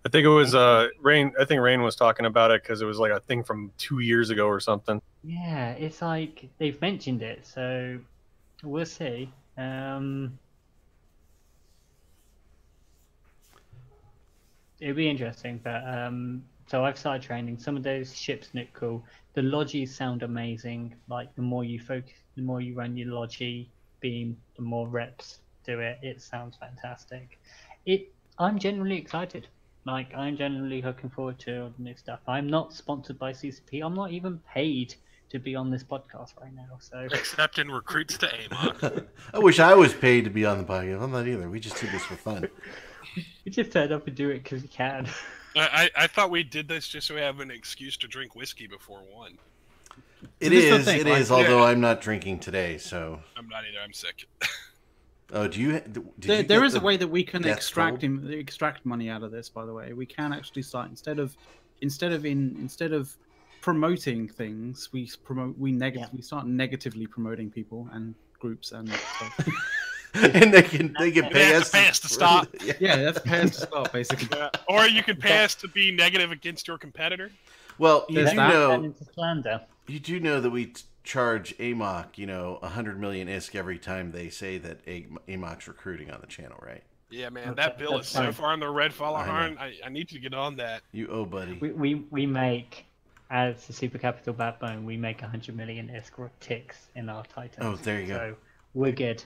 I think it was Rain. I think Rain was talking about it because it was like a thing from 2 years ago or something. Yeah, it's like they've mentioned it, so we'll see. It'll be interesting, but so I've started training. Some of those ships look cool. The Logis sound amazing. Like, the more you focus, the more you run your Logi beam, the more reps do it. It sounds fantastic. I'm genuinely excited. Like, I'm genuinely looking forward to all the new stuff. I'm not sponsored by CCP. I'm not even paid to be on this podcast right now. So except in recruits to Amon. I wish I was paid to be on the podcast. I'm not either. We just do this for fun. We just turn up and do it because we can. I thought we did this just so we have an excuse to drink whiskey before 1. It is. Although I'm not drinking today, so I'm not either. I'm sick. Oh, there is a way that we can extract money out of this. By the way, we can actually start instead of promoting things, we start negatively promoting people and groups and stuff. And they can pay us to stop. Yeah, that's pay us to stop, basically. Yeah. Or you can pay us to be negative against your competitor. Well, you do know that we charge AMOC, 100 million ISK every time they say that AMOC's recruiting on the channel, right? Yeah, man, that bill is so far in the red, Fallaharn. I need you to get on that. You owe, buddy. We make, as the Super Capital Backbone, we make 100 million ISK ticks in our Titans. Oh, there you go. So we're good.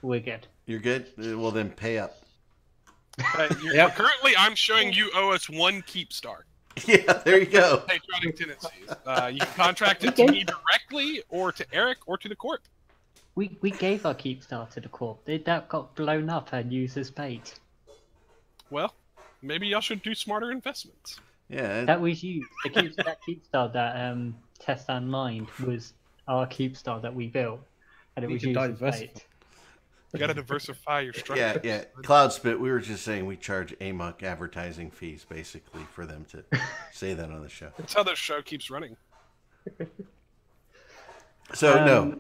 We're good. You're good? Well, then pay up. Currently, I'm showing you owe us 1 keep star. Yeah, there you go. Patriotic tendencies. You can contract it to me directly, or to Eric, or to the Corp. We gave our keep star to the Corp. That got blown up and used as bait. Well, maybe y'all should do smarter investments. Yeah. That was used. That keep star that Test Online was our keep star that we built, and it was used as bait. You gotta diversify your structure. Yeah. Cloudspit, we were just saying we charge AMOC advertising fees, basically, for them to say that on the show. That's how the show keeps running. So, no.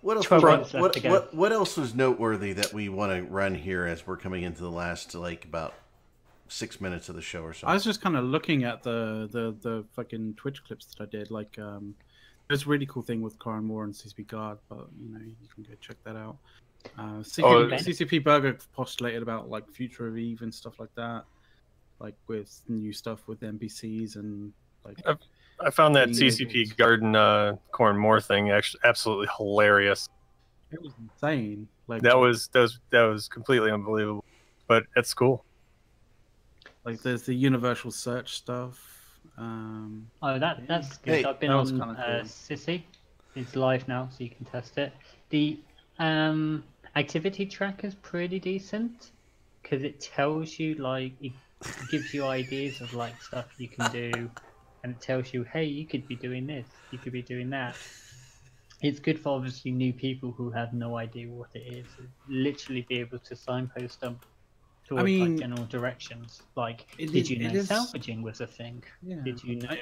What else was noteworthy that we want to run here as we're coming into the last, about 6 minutes of the show or so? I was just kind of looking at the fucking Twitch clips that I did. There's a really cool thing with Corin Moore and CCP Guard, but, you can go check that out. CCP Burger postulated about future of Eve and stuff like that, with new stuff with NPCs and I found that CCP Garden Corin Moore thing actually absolutely hilarious. It was insane. That was completely unbelievable, but it's cool. There's the universal search stuff. That's good. I've been on Sissy. It's live now, so you can test it. The activity tracker is pretty decent because it tells you it gives you ideas of stuff you can do, and it tells you, hey, you could be doing this, you could be doing that. It's good for obviously new people who have no idea what it is. Literally be able to signpost them towards general directions. Did you know salvaging was a thing? Yeah. Did you know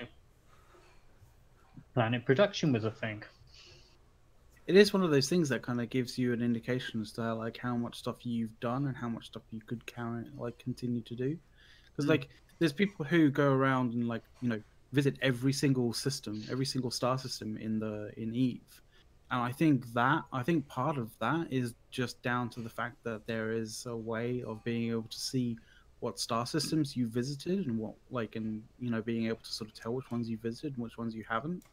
planet production was a thing? It is one of those things that kind of gives you an indication as to how much stuff you've done and how much stuff you could continue to do. Because there's people who go around and visit every single system, every single star system in Eve, and I think part of that is just down to the fact that there is a way of being able to see what star systems you visited and what being able to sort of tell which ones you visited and which ones you haven't.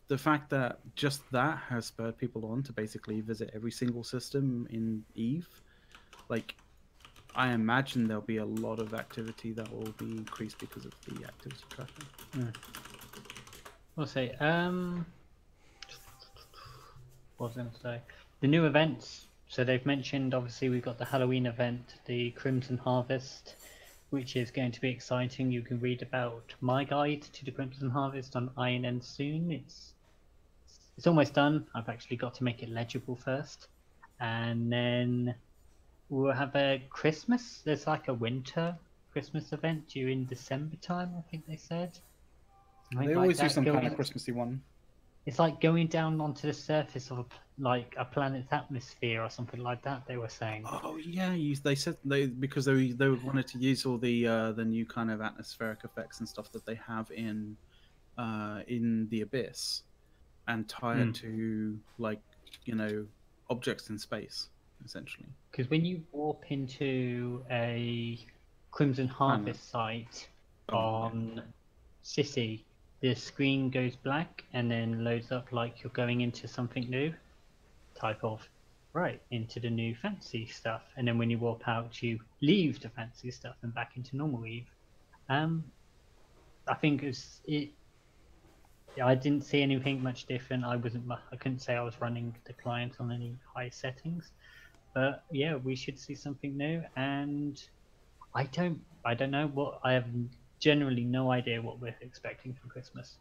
The fact that just that has spurred people on to basically visit every single system in Eve, I imagine there'll be a lot of activity that will be increased because of the activity tracking. I'll say, what was I going to say? The new events. So they've mentioned, obviously, we've got the Halloween event, the Crimson Harvest, which is going to be exciting. You can read about my guide to the Crimson Harvest on INN soon. It's almost done. I've actually got to make it legible first. And then we'll have a Christmas. There's a winter Christmas event during December time, I think they said. They always do some kind of Christmassy one. It's going down onto the surface of a planet's atmosphere or something like that. They were saying. Oh yeah, they said because they wanted to use all the new kind of atmospheric effects and stuff that they have in the Abyss, and tie it to objects in space, essentially. Because when you warp into a Crimson Harvest site on Sissy, the screen goes black and then loads up you're going into something new, into the new fantasy stuff. And then when you warp out, you leave the fantasy stuff and back into normal Eve. I think I didn't see anything much different. I couldn't say I was running the client on any high settings, but yeah, we should see something new. And I don't know what. I have generally no idea what we're expecting for Christmas.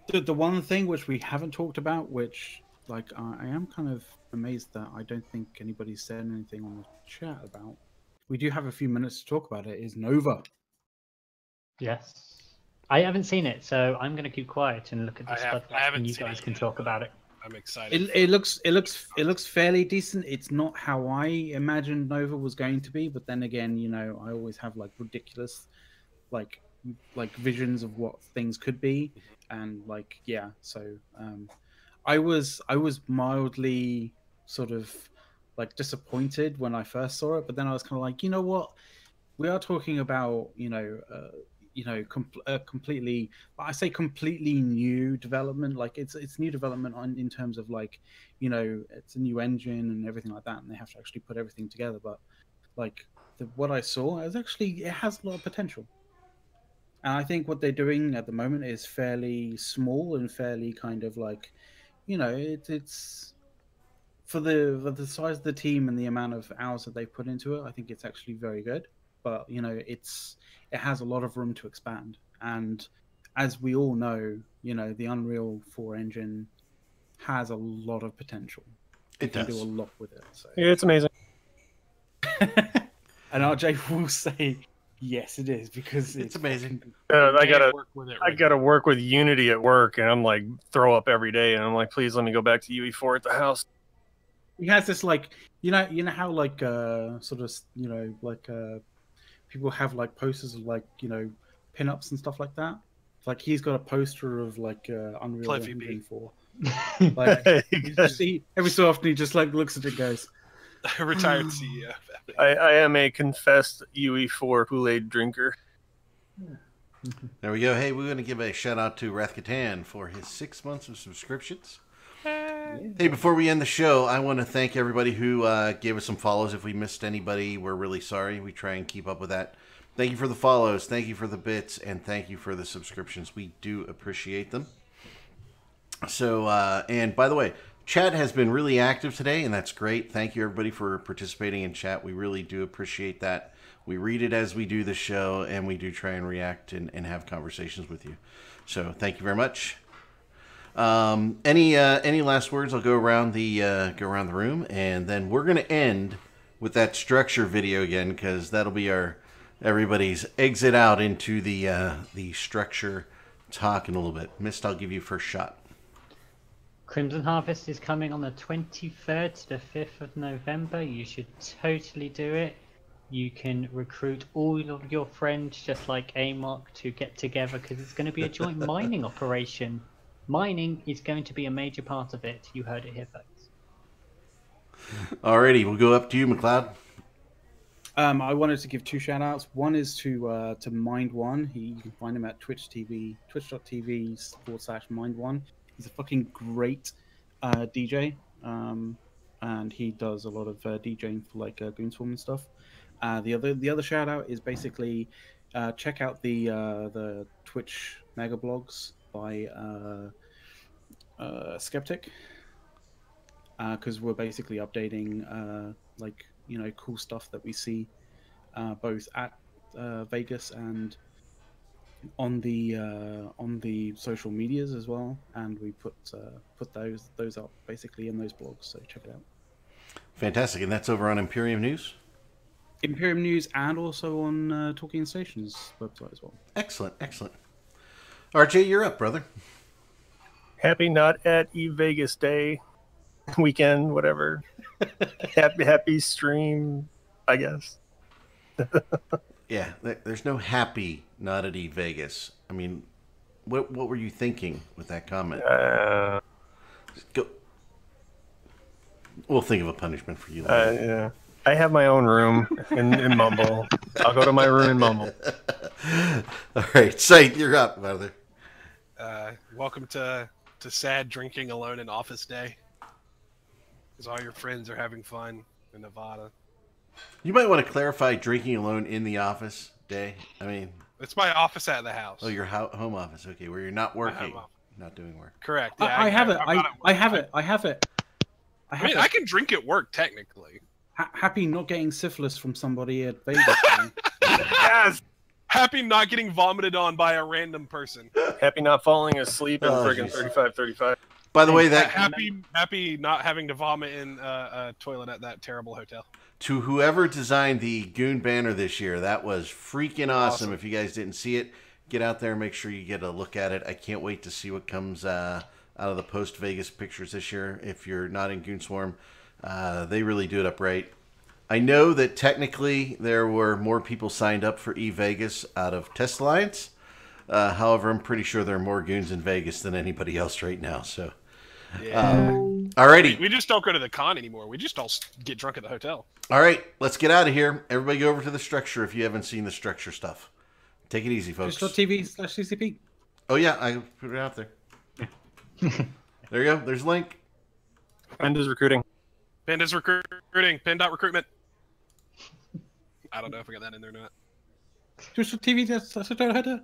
The one thing which we haven't talked about, which I am kind of amazed that I don't think anybody's said anything on the chat about. We do have a few minutes to talk about it. Is Nova? Yes. I haven't seen it, so I'm going to keep quiet and look at this stuff, haven't and you seen guys it can yet, talk but about it. I'm excited. It looks fairly decent. It's not how I imagined Nova was going to be, but then again, you know, I always have like ridiculous, like visions of what things could be, and like yeah. So I was mildly sort of like disappointed when I first saw it, but then I was kind of like, you know what, we are talking about completely, I say completely new development. Like it's new development in terms of like, you know, it's a new engine and everything like that, and they have to actually put everything together. But like what I saw is actually, it has a lot of potential. And I think what they're doing at the moment is fairly small and fairly kind of like, you know, it's for the size of the team and the amount of hours that they put into it. I think it's actually very good. But you know, it has a lot of room to expand. And as we all know, you know, the Unreal 4 engine has a lot of potential. It does. Can do a lot with it. So. Yeah, it's amazing. And RJ will say, yes, it is, because it's amazing. I gotta work with Unity at work, and I'm like throw up every day, and I'm like, please let me go back to UE4 at the house. He has this like, you know how like sort of, you know, like people have like posters of like, you know, pinups and stuff like that. Like he's got a poster of like Unreal Engine 4. Like you just see, every so often he just like looks at it and goes, Retired CEO. I am a confessed UE4 Kool-Aid drinker. There we go. Hey, we're going to give a shout out to Rathkatan for his 6 months of subscriptions. Hey, before we end the show, I want to thank everybody who gave us some follows. If we missed anybody, we're really sorry. We try and keep up with that. Thank you for the follows. Thank you for the bits. And thank you for the subscriptions. We do appreciate them. So, and by the way, chat has been really active today, and that's great. Thank you, everybody, for participating in chat. We really do appreciate that. We read it as we do the show, and we do try and react and have conversations with you. So thank you very much. Any last words? I'll go around the room, and then we're gonna end with that structure video again, because that'll be everybody's exit out into the structure talk in a little bit. Mist, I'll give you first shot. Crimson Harvest is coming on the 23rd to the 5th of November. You should totally do it. You can recruit all of your friends, just like Amok, to get together, because it's going to be a joint mining operation. Mining is going to be a major part of it. You heard it here, folks. Alrighty, we'll go up to you, McLeod. I wanted to give two shout outs. One is to Mind1. You can find him at twitch.tv/Mind1. He's a fucking great DJ, and he does a lot of DJing for like Goonswarm and stuff. The other shout out is basically check out the Twitch mega blogs by Skeptic, because we're basically updating like, you know, cool stuff that we see both at Vegas and on the social medias as well, and we put those up basically in those blogs, so check it out. Fantastic. And that's over on Imperium News? Imperium News, and also on Talking Station's website as well. Excellent, excellent. RJ, you're up, brother. Happy Not at Vegas Day, weekend, whatever. happy stream, I guess. Yeah, there's no happy Not at Vegas. I mean, what were you thinking with that comment? Go. We'll think of a punishment for you later. Yeah. I have my own room in Mumble. I'll go to my room in Mumble. All right, Saint, you're up, brother. Welcome to sad drinking alone in office day, because all your friends are having fun in Nevada. You might want to clarify drinking alone in the office day. I mean, it's my office at the house. Oh, your home office. Okay, where you're not working, not doing work. Correct. Yeah, I have it. I have it. I mean, I can drink at work technically. Happy not getting syphilis from somebody at Vegas. Yes. Happy not getting vomited on by a random person. Happy not falling asleep in friggin' 3535. By the way, happy not having to vomit in a toilet at that terrible hotel. To whoever designed the Goon banner this year, that was freaking awesome. If you guys didn't see it, get out there and make sure you get a look at it. I can't wait to see what comes out of the post-Vegas pictures this year. If you're not in Goonswarm, they really do it up right. I know that technically there were more people signed up for eVegas out of Test Alliance. However, I'm pretty sure there are more goons in Vegas than anybody else right now. So, alrighty. We just don't go to the con anymore. We just all get drunk at the hotel. All right, let's get out of here. Everybody go over to the structure if you haven't seen the structure stuff. Take it easy, folks. Twitch.tv/CCP. Oh, yeah, I put it out there. There you go. There's a link. Panda's recruiting. Panda's recruiting. Pen.recruitment. I don't know if I got that in there or not. Twitch.tv/header.